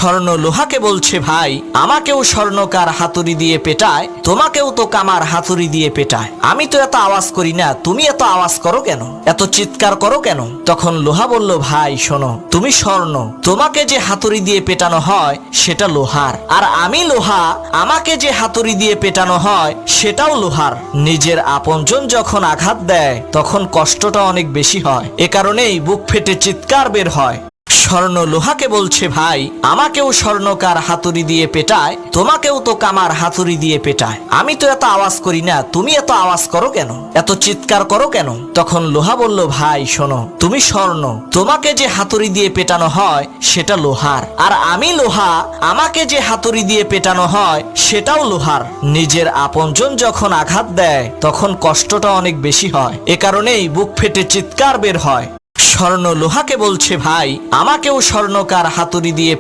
স্বর্ণ লোহাকে বলছে, ভাই আমাকেও স্বর্ণকার হাতুড়ি দিয়ে পেটায়, তোমাকেও তো কামার হাতুড়ি দিয়ে পেটায়। আমি তো এত আওয়াজ করি না, তুমি এত আওয়াজ করো কেন, এত চিৎকার করো কেন? তখন লোহা বলল, ভাই শোনো, তুমি স্বর্ণ, তোমাকে যে হাতুড়ি দিয়ে পেটানো হয় সেটা লোহার, আর আমি লোহা, আমাকে যে হাতুড়ি দিয়ে পেটানো হয় সেটাও লোহার। নিজের আপনজন যখন আঘাত দেয় তখন কষ্টটা অনেক বেশি হয়, এ কারণেই বুক ফেটে চিৎকার বের হয়। স্বর্ণ লোহাকে বলছে, ভাই আমাকেও স্বর্ণকার হাতুড়ি দিয়ে পেটায়, তোমাকেও তো কামার হাতুড়ি দিয়ে পেটায়। আমি তো এত আওয়াজ করি না, তুমি এত আওয়াজ করো কেন, এত চিৎকার করো কেন? তখন লোহা বলল, ভাই শোনো, তুমি স্বর্ণ, তোমাকে যে হাতুড়ি দিয়ে পেটানো হয় সেটা লোহার, আর আমি লোহা, আমাকে যে হাতুড়ি দিয়ে পেটানো হয় সেটাও লোহার। নিজের আপনজন যখন আঘাত দেয় তখন কষ্টটা অনেক বেশি হয়, এ কারণেই বুক ফেটে চিৎকার বের হয়। স্বর্ণ লোহাকে বলছে, ভাই আমাকেও স্বর্ণকার হাতুড়ি দিয়ে